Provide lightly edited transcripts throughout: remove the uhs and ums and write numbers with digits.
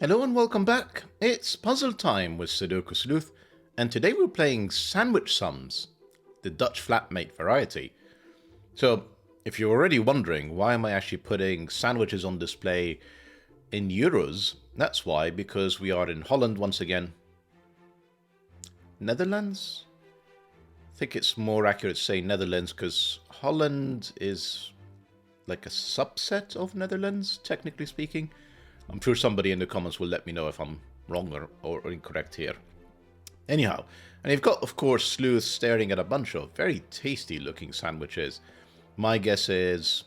Hello and welcome back. It's puzzle time with Sudoku Sleuth, and today we're playing sandwich sums, the Dutch flatmate variety. So, if you're already wondering why am I actually putting sandwiches on display in euros, that's why, because we are in Holland once again. Netherlands? I think it's more accurate to say Netherlands because Holland is like a subset of Netherlands, technically speaking. I'm sure somebody in the comments will let me know if I'm wrong or incorrect here. Anyhow, and you've got, of course, Sleuth staring at a bunch of very tasty looking sandwiches. My guess is,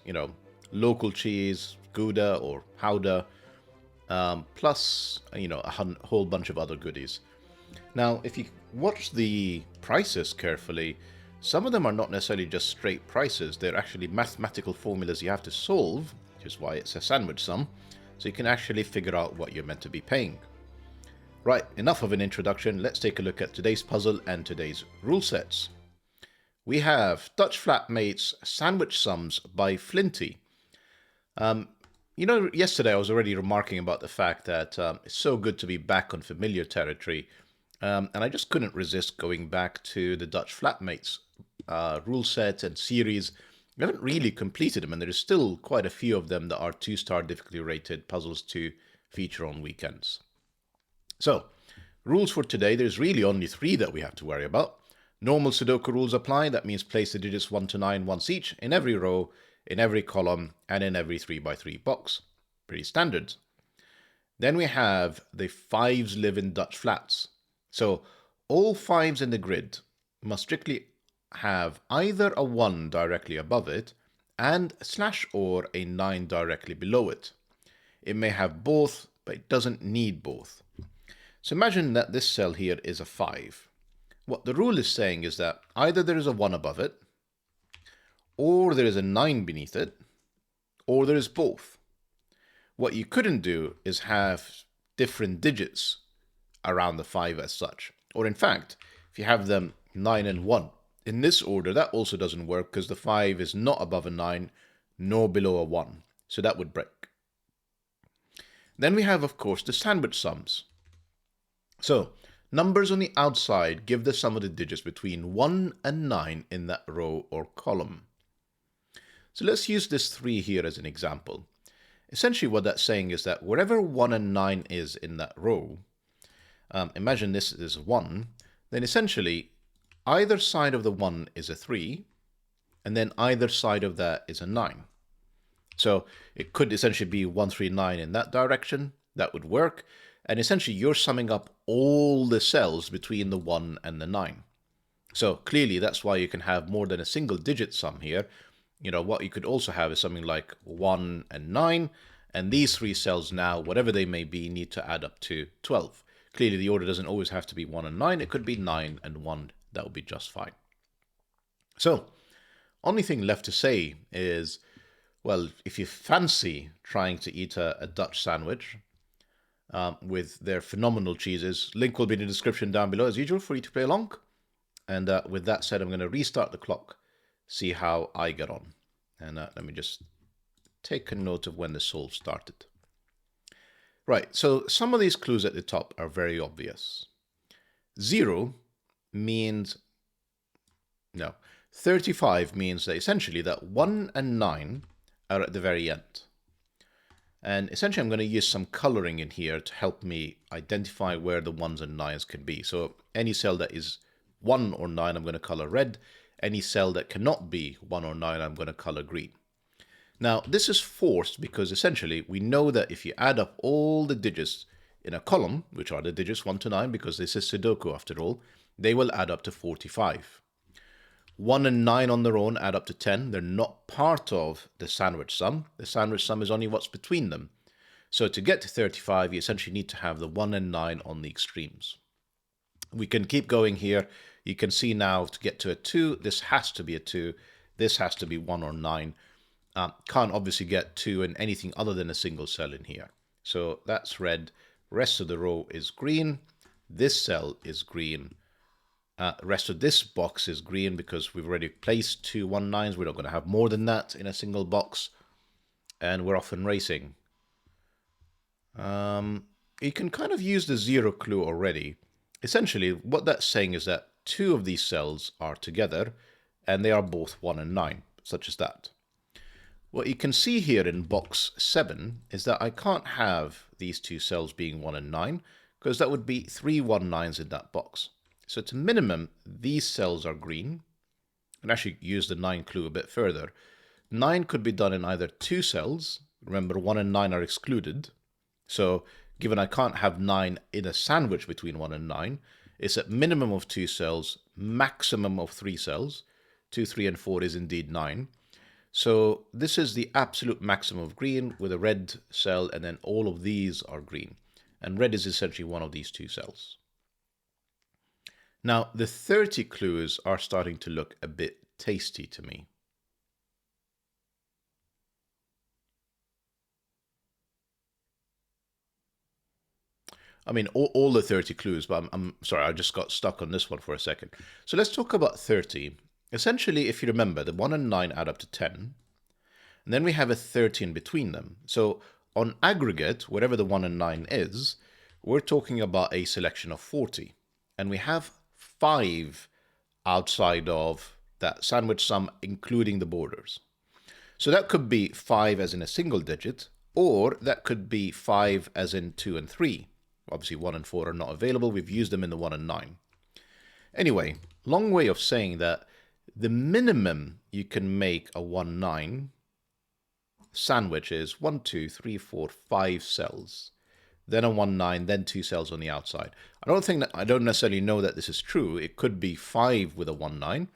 local cheese, Gouda or Gouda, plus, a whole bunch of other goodies. Now, if you watch the prices carefully, some of them are not necessarily just straight prices. They're actually mathematical formulas you have to solve, which is why it's a sandwich sum, so you can actually figure out what you're meant to be paying. Right, enough of an introduction. Let's take a look at today's puzzle and today's rule sets. We have Dutch Flatmates Sandwich Sums by Flinty. Yesterday I was already remarking about the fact that it's so good to be back on familiar territory, and I just couldn't resist going back to the Dutch Flatmates rule set and series. I haven't really completed them, and there's still quite a few of them that are 2-star difficulty rated puzzles to feature on weekends. So, rules for today, there's really only 3 that we have to worry about. Normal Sudoku rules apply. That means place the digits 1 to 9 once each in every row, in every column, and in every 3x3 box. Pretty standard. Then we have the 5s live in Dutch flats. So all 5s in the grid must strictly have either a 1 directly above it and / or a 9 directly below it. It may have both, but it doesn't need both. So imagine that this cell here is a 5. What the rule is saying is that either there is a 1 above it, or there is a 9 beneath it, or there is both. What you couldn't do is have different digits around the 5 as such. Or in fact, if you have them 9 and 1, in this order, that also doesn't work because the 5 is not above a 9 nor below a 1. So that would break. Then we have, of course, the sandwich sums. So, numbers on the outside give the sum of the digits between 1 and 9 in that row or column. So let's use this 3 here as an example. Essentially what that's saying is that wherever 1 and 9 is in that row, imagine this is 1, then essentially either side of the 1 is a 3, and then either side of that is a 9. So it could essentially be 1, 3, 9 in that direction. That would work. And essentially you're summing up all the cells between the 1 and the 9. So clearly that's why you can have more than a single digit sum here. What you could also have is something like 1 and 9, and these 3 cells now, whatever they may be, need to add up to 12. Clearly the order doesn't always have to be 1 and 9, it could be 9 and 1, that would be just fine. So, only thing left to say is, well, if you fancy trying to eat a Dutch sandwich with their phenomenal cheeses, link will be in the description down below as usual for you to play along. And with that said, I'm going to restart the clock, see how I get on. And let me just take a note of when the solve started. Right, so some of these clues at the top are very obvious. 0 means, no, 35 means that essentially that 1 and 9 are at the very end. And essentially I'm going to use some coloring in here to help me identify where the 1s and 9s can be. So any cell that is 1 or 9 I'm going to color red. Any cell that cannot be 1 or 9 I'm going to color green. Now this is forced because essentially we know that if you add up all the digits in a column, which are the digits 1 to 9 because this is Sudoku after all, they will add up to 45. 1 and 9 on their own add up to 10. They're not part of the sandwich sum. The sandwich sum is only what's between them. So to get to 35, you essentially need to have the 1 and 9 on the extremes. We can keep going here. You can see now to get to a 2, this has to be a 2. This has to be 1 or 9. Can't obviously get 2 in anything other than a single cell in here. So that's red. Rest of the row is green. This cell is green. Rest of this box is green because we've already placed 2 1/9s. We're not going to have more than that in a single box. And we're off and racing. you can kind of use the 0 clue already. Essentially, what that's saying is that two of these cells are together, and they are both 1 and 9, such as that. What you can see here in box 7 is that I can't have these two cells being 1 and 9, because that would be 3 1-9s in that box. So to minimum, these cells are green. And actually use the 9 clue a bit further. 9 could be done in either two cells. Remember, 1 and 9 are excluded. So given I can't have 9 in a sandwich between 1 and 9, it's at minimum of 2 cells, maximum of 3 cells. 2, 3, and 4 is indeed 9. So this is the absolute maximum of green with a red cell, and then all of these are green. And red is essentially one of these two cells. Now, the 30 clues are starting to look a bit tasty to me. I mean, all the 30 clues, but I'm sorry, I just got stuck on this one for a second. So let's talk about 30. Essentially, if you remember, the 1 and 9 add up to 10. And then we have a 30 in between them. So on aggregate, whatever the 1 and 9 is, we're talking about a selection of 40. And we have 5 outside of that sandwich sum, including the borders. So that could be 5 as in a single digit, or that could be 5 as in 2 and 3. Obviously 1 and 4 are not available. We've used them in the 1 and 9. Anyway, long way of saying that the minimum you can make a 1-9 sandwich is 1, 2, 3, 4, 5 cells. Then a 1-9, then 2 cells on the outside. I don't necessarily know that this is true. It could be 5 with a 1-9,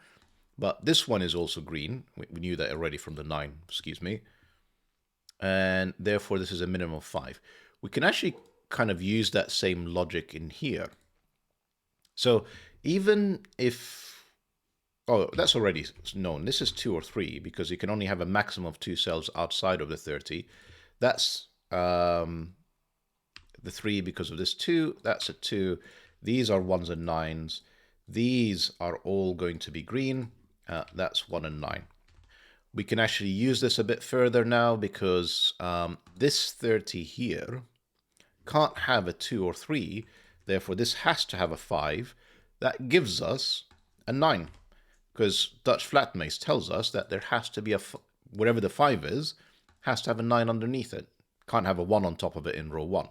but this one is also green. We knew that already from the 9, excuse me. And therefore, this is a minimum of 5. We can actually kind of use that same logic in here. So even if, oh, that's already known. This is 2 or 3 because you can only have a maximum of 2 cells outside of the 30. That's the 3 because of this 2. That's a 2. These are 1s and 9s. These are all going to be green. That's 1 and 9. We can actually use this a bit further now because this 30 here can't have a 2 or 3. Therefore, this has to have a 5. That gives us a 9 because Dutch flat maze tells us that there has to be whatever the 5 is, has to have a 9 underneath it. Can't have a 1 on top of it in row 1.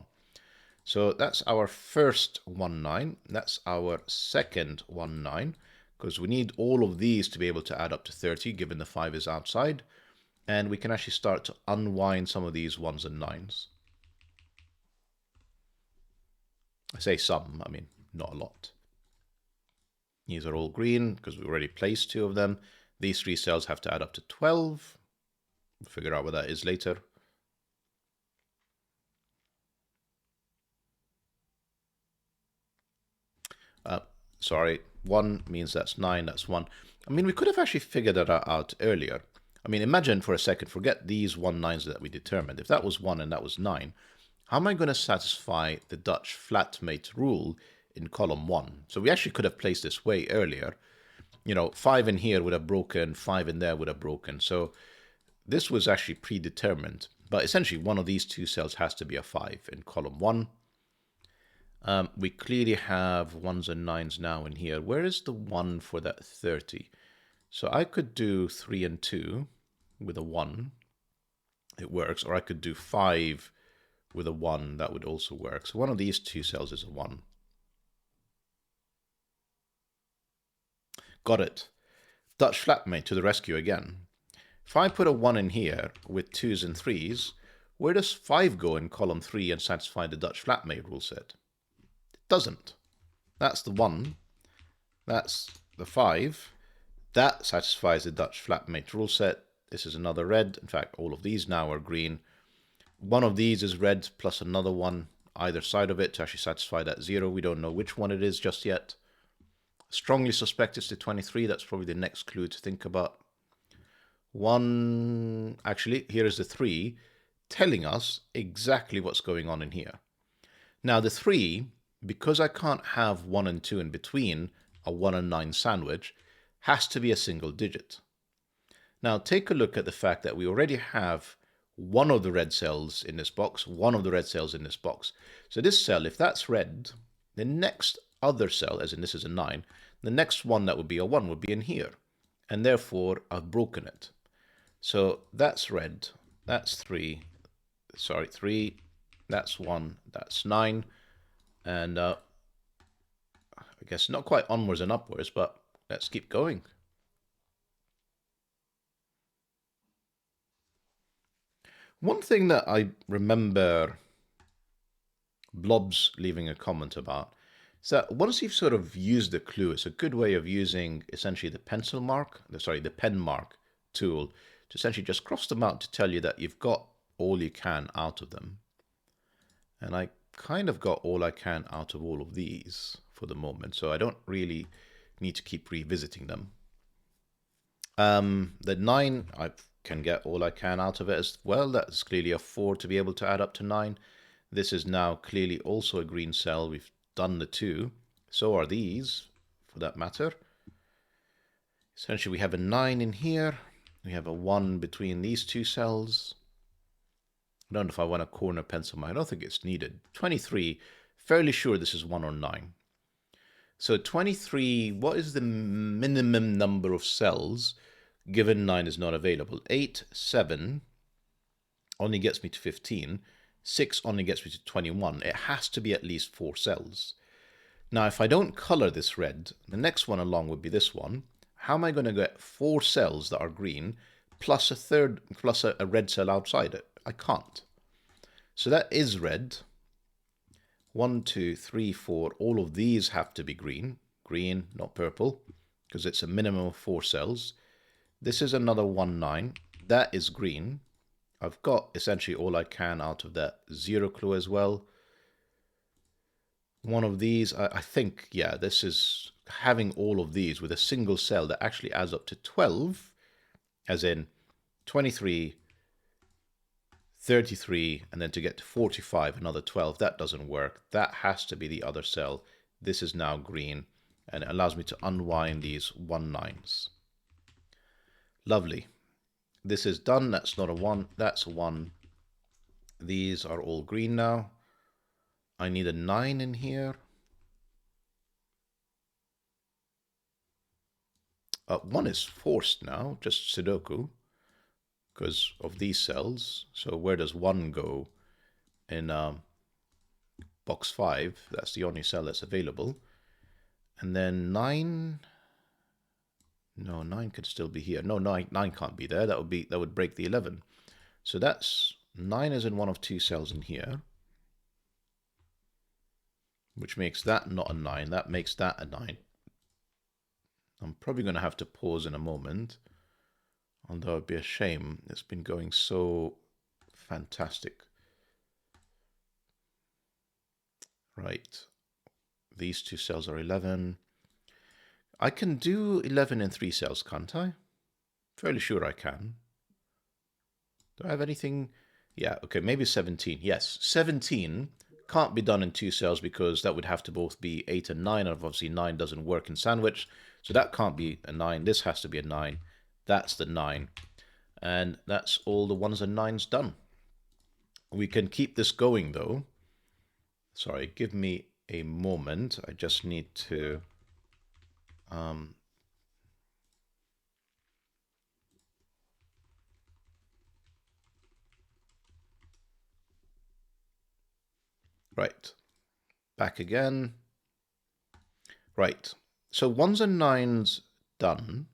So that's our first 1-9. That's our second 1-9, because we need all of these to be able to add up to 30, given the 5 is outside. And we can actually start to unwind some of these 1s and 9s. I say some, I mean, not a lot. These are all green, because we already placed 2 of them. These 3 cells have to add up to 12. We'll figure out what that is later. Sorry, 1 means that's 9, that's 1. I mean, we could have actually figured that out earlier. I mean, imagine for a second, forget these 1-9s that we determined. If that was 1 and that was 9, how am I going to satisfy the Dutch flatmate rule in column 1? So we actually could have placed this way earlier. You know, 5 in here would have broken, 5 in there would have broken. So this was actually predetermined. But essentially, one of these 2 cells has to be a 5 in column 1. We clearly have 1s and 9s now in here. Where is the 1 for that 30? So I could do 3 and 2 with a 1. It works. Or I could do 5 with a 1. That would also work. So one of these 2 cells is a 1. Got it. Dutch flatmate to the rescue again. If I put a 1 in here with 2s and 3s, where does 5 go in column 3 and satisfy the Dutch flatmate rule set? Doesn't. That's the 1. That's the 5. That satisfies the Dutch flatmate rule set. This is another red. In fact, all of these now are green. One of these is red plus another one either side of it to actually satisfy that 0. We don't know which one it is just yet. Strongly suspect it's the 23. That's probably the next clue to think about. 1, actually, here is the 3 telling us exactly what's going on in here. Now the 3, because I can't have 1 and 2 in between a 1 and 9 sandwich, has to be a single digit. Now take a look at the fact that we already have one of the red cells in this box, one of the red cells in this box. So this cell, if that's red, the next other cell, as in this is a 9, the next one that would be a 1 would be in here. And therefore, I've broken it. So that's red, that's 3, 3, that's 1, that's 9. And I guess not quite onwards and upwards, but let's keep going. One thing that I remember Blobs leaving a comment about is that once you've sort of used the clue, it's a good way of using essentially the pencil mark, the pen mark tool to essentially just cross them out to tell you that you've got all you can out of them. And I kind of got all I can out of all of these for the moment, so I don't really need to keep revisiting them. The 9, I can get all I can out of it as well. That's clearly a 4 to be able to add up to 9. This is now clearly also a green cell. We've done the 2. So are these, for that matter. Essentially, we have a 9 in here. We have a 1 between these two cells. I don't know if I want a corner pencil mark. I don't think it's needed. 23, fairly sure this is 1 or 9. So 23, what is the minimum number of cells given 9 is not available? 8, 7 only gets me to 15. 6 only gets me to 21. It has to be at least 4 cells. Now, if I don't color this red, the next one along would be this one. How am I going to get 4 cells that are green plus a red cell outside it? I can't. So that is red. 1, 2, 3, 4. All of these have to be green. Green, not purple, because it's a minimum of 4 cells. This is another 1, 9. That is green. I've got essentially all I can out of that 0 clue as well. One of these, I think, yeah, this is having all of these with a single cell that actually adds up to 12, as in 23, 33, and then to get to 45, another 12. That doesn't work. That has to be the other cell. This is now green, and it allows me to unwind these 1, 9s. Lovely. This is done. That's not a 1. That's a 1. These are all green now. I need a 9 in here. 1 is forced now, just Sudoku, because of these cells. So where does 1 go in box 5? That's the only cell that's available. And then 9... No, 9 could still be here. No, 9 can't be there. That would break the 11. So that's 9 is in one of 2 cells in here, which makes that not a 9. That makes that a 9. I'm probably going to have to pause in a moment, although it'd be a shame. It's been going so fantastic. Right. These 2 cells are 11. I can do 11 in 3 cells, can't I? Fairly sure I can. Do I have anything? Yeah, okay, maybe 17. Yes, 17 can't be done in 2 cells because that would have to both be 8 and 9. And obviously 9 doesn't work in sandwich, so that can't be a 9. This has to be a 9. That's the 9. And that's all the 1s and 9s done. We can keep this going though. Sorry, give me a moment. I just need to... Right, back again. Right, so 1s and 9s done.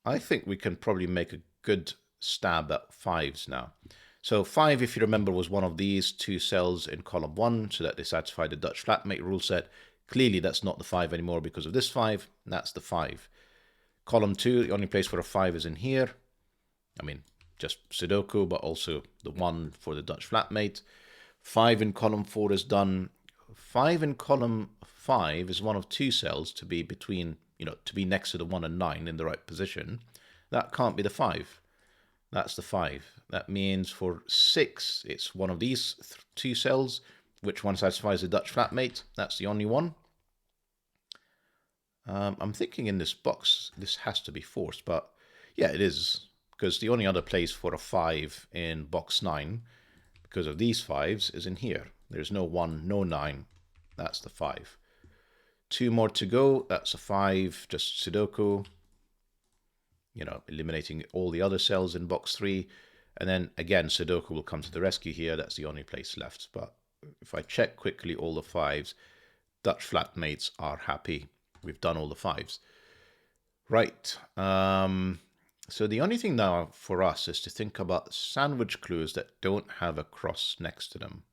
I think we can probably make a good stab at 5s now. So 5, if you remember, was one of these 2 cells in column 1, so that they satisfy the Dutch flatmate rule set. Clearly that's not the 5 anymore because of this 5. That's the 5. Column 2, the only place for a 5 is in here. I mean, just Sudoku, but also the 1 for the Dutch flatmate. 5 in column 4 is done. 5 in column 5 is one of 2 cells to be between, to be next to the 1 and 9 in the right position. That can't be the 5. That's the 5. That means for 6, it's one of these 2 cells. Which one satisfies the Dutch flatmate? That's the only one. I'm thinking in this box, this has to be forced, but yeah, it is. because the only other place for a 5 in box 9, because of these 5s, is in here. There's no 1, no 9. That's the 5. 2 more to go. That's a 5, just Sudoku. You know, eliminating all the other cells in box 3. And then again, Sudoku will come to the rescue here. That's the only place left. But if I check quickly all the 5s, Dutch flatmates are happy. We've done all the 5s. Right. So the only thing now for us is to think about sandwich clues that don't have a cross next to them.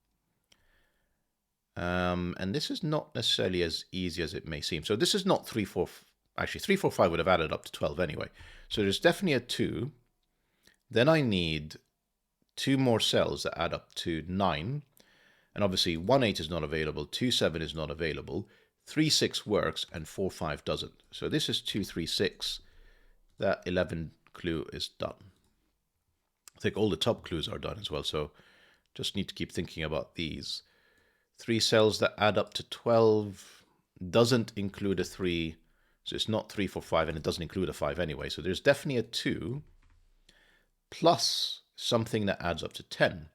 And this is not necessarily as easy as it may seem. So this is not 3, 4, actually 3, 4, 5 would have added up to 12 anyway. So there's definitely a 2. Then I need 2 more cells that add up to 9. And obviously 1, 8 is not available, 2, 7 is not available, 3, 6 works, and 4, 5 doesn't. So this is 2, 3, 6. That 11 clue is done. I think all the top clues are done as well, so just need to keep thinking about these. 3 cells that add up to 12 doesn't include a 3, so it's not 3, 4, 5, and it doesn't include a 5 anyway. So there's definitely a 2 plus something that adds up to 10.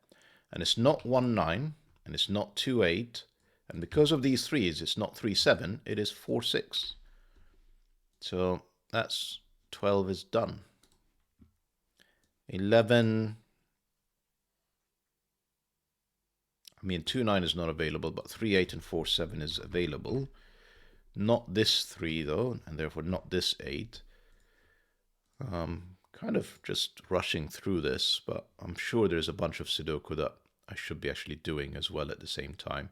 And it's not 1, 9, and it's not 2, 8. And because of these 3s, it's not 3, 7, it is 4, 6. So that's 12 is done. 11, I mean 2, 9 is not available, but 3, 8 and 4, 7 is available. Not this 3 though, and therefore not this 8. Kind of just rushing through this, but I'm sure there's a bunch of Sudoku that I should be actually doing as well at the same time.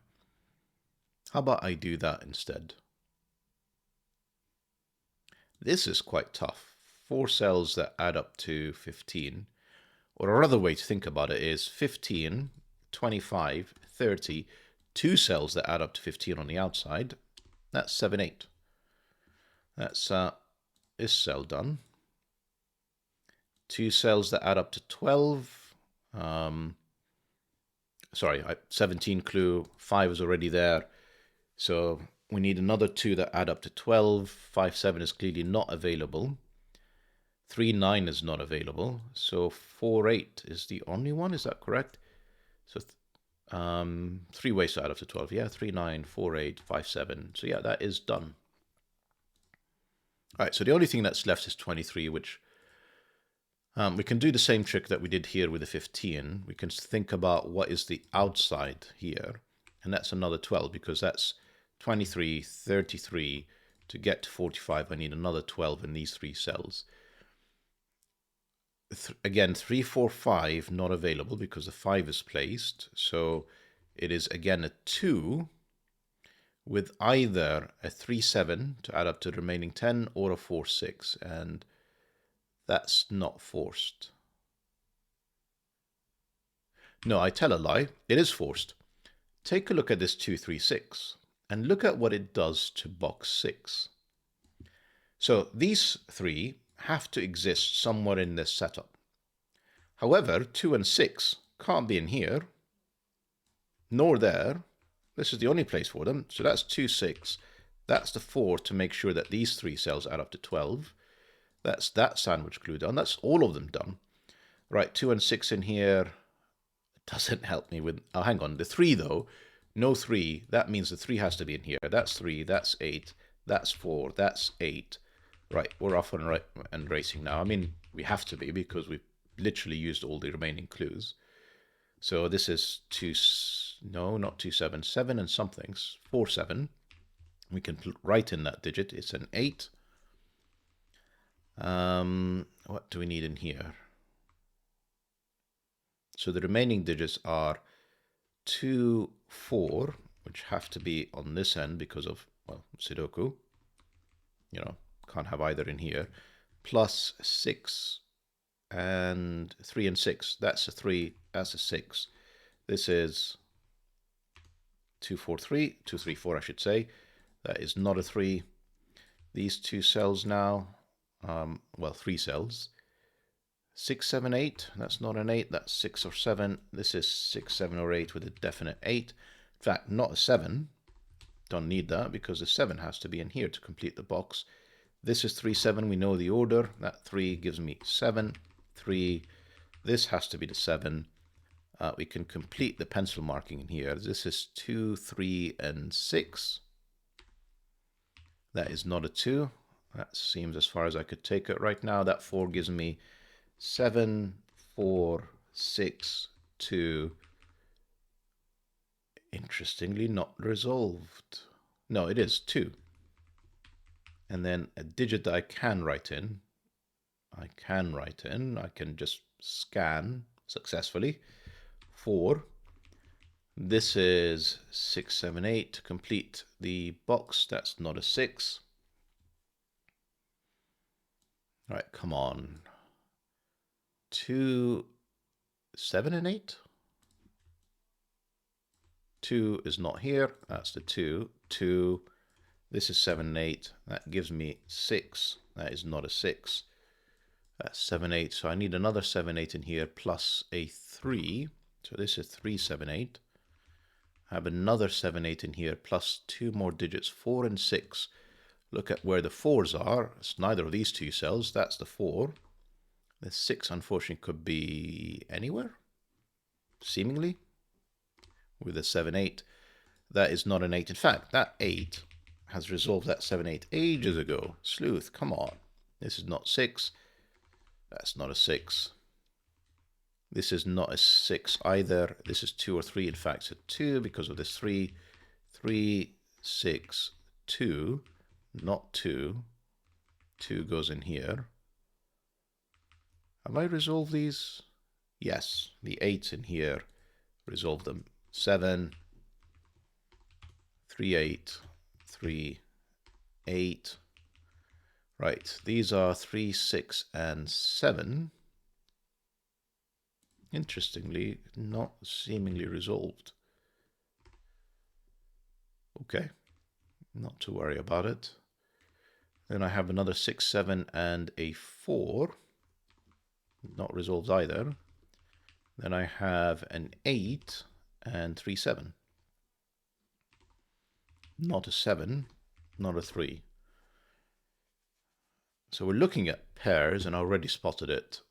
How about I do that instead? This is quite tough. 4 cells that add up to 15. Or another way to think about it is 15, 25, 30, 2 cells that add up to 15 on the outside. That's 7, 8. That's this cell done. 2 cells that add up to 12. Sorry, 17 clue, 5 is already there. So we need another 2 that add up to 12. 5, 7 is clearly not available. 3, 9 is not available. So 4, 8 is the only one, is that correct? So 3 ways to add up to 12. Yeah, 3, 9, 4, 8, 5, 7. So yeah, that is done. All right, so the only thing that's left is 23, which we can do the same trick that we did here with the 15. We can think about what is the outside here, and that's another 12, because that's 23, 33. To get to 45, I need another 12 in these 3 cells. Again, 3, 4, 5 not available because the 5 is placed. So it is again a 2 with either a 3, 7 to add up to the remaining 10 or a 4, 6. And that's not forced. No, I tell a lie. It is forced. Take a look at this 2, 3, 6 and look at what it does to box 6. So these 3 have to exist somewhere in this setup. However, 2 and 6 can't be in here, nor there. This is the only place for them. So that's 2, 6. That's the 4 to make sure that these 3 cells add up to 12. That's that sandwich clue done. That's all of them done. Right, 2 and 6 in here. It doesn't help me with... Oh, hang on. The 3, though. No 3. That means the 3 has to be in here. That's 3. That's 8. That's 4. That's 8. Right, we're off and racing now. I mean, we have to be because we've literally used all the remaining clues. So this is 2... No, not 2, 7. 7 and somethings. 4, 7. We can write in that digit. It's an 8. What do we need in here? So the remaining digits are 2, 4, which have to be on this end because of, well, Sudoku. You know, can't have either in here. Plus 6 and 3 and 6. That's a 3, that's a 6. This is 2, 4, 3. 2, 3, 4, I should say. That is not a 3. These 2 cells now, well, 3 cells. 6, 7, 8. That's not an 8. That's 6 or 7. This is 6, 7, or 8 with a definite 8. In fact, not a 7. Don't need that because the 7 has to be in here to complete the box. This is 3, 7. We know the order. That 3 gives me 7. 3. This has to be the 7. We can complete the pencil marking in here. This is 2, 3, and 6. That is not a 2. That seems as far as I could take it right now. That 4 gives me 7, 4, 6, 2. Interestingly, not resolved. No, it is 2. And then a digit that I can write in. I can just scan successfully. 4. This is 6, 7, 8 to complete the box. That's not a 6. All right, come on. 2, 7, and 8. 2 is not here. That's the 2. 2. This is 7 and 8. That gives me 6. That is not a 6. That's 7, 8. So I need another 7, 8 in here plus a 3. So this is 3, 7, 8. I have another 7, 8 in here plus 2 more digits, 4 and 6. Look at where the 4s are. It's neither of these two cells. That's the 4. The 6, unfortunately, could be anywhere, seemingly, with a 7, 8. That is not an 8. In fact, that 8 has resolved that 7, 8 ages ago. Sleuth, come on. This is not 6. That's not a 6. This is not a 6 either. This is 2 or 3. In fact, it's a 2 because of this 3. 3, 6, 2. Not 2. 2 goes in here. Have I resolved these? Yes, the 8's in here. Resolve them. 7, 3, 8, 3, 8. Right, these are 3, 6, and 7. Interestingly, not seemingly resolved. Okay, not to worry about it. Then I have another 6, 7, and a 4. Not resolved either. Then I have an 8 and 3, 7. Not a 7, not a 3. So we're looking at pairs, and I already spotted it.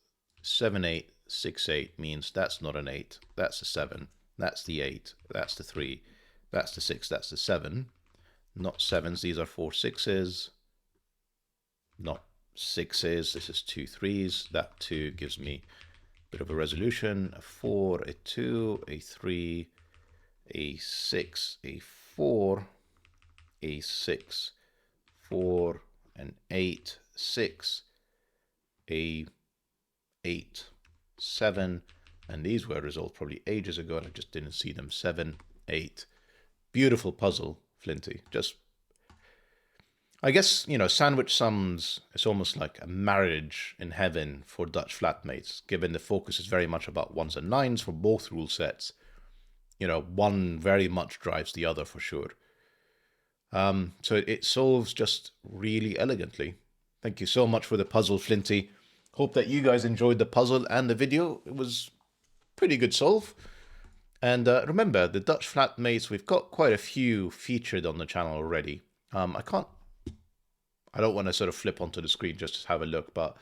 7, 8, 6, 8 means that's not an 8. That's a 7. That's the 8. That's the 3. That's the 6. That's the 7. Not 7s. These are 4 6s. Not 6s. This is 2 3s. That 2 gives me a bit of a resolution. A 4, a 2, a 3, a 6, a 4, a 6, 4, an 8, 6, a 8, 7, and these were resolved probably ages ago and I just didn't see them. 7, 8. Beautiful puzzle, Flinty. Just, I guess, you know, sandwich sums is almost like a marriage in heaven for Dutch flatmates, given the focus is very much about 1s and 9s for both rule sets. You know, one very much drives the other for sure. So it solves just really elegantly. Thank you so much for the puzzle, Flinty. Hope that you guys enjoyed the puzzle and the video. It was pretty good solve. And remember, the Dutch flatmates, we've got quite a few featured on the channel already. I don't want to sort of flip onto the screen just to have a look, but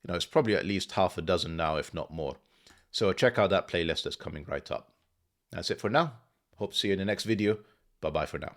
you know, it's probably at least half a dozen now, if not more. So check out that playlist that's coming right up. That's it for now. Hope to see you in the next video. Bye-bye for now.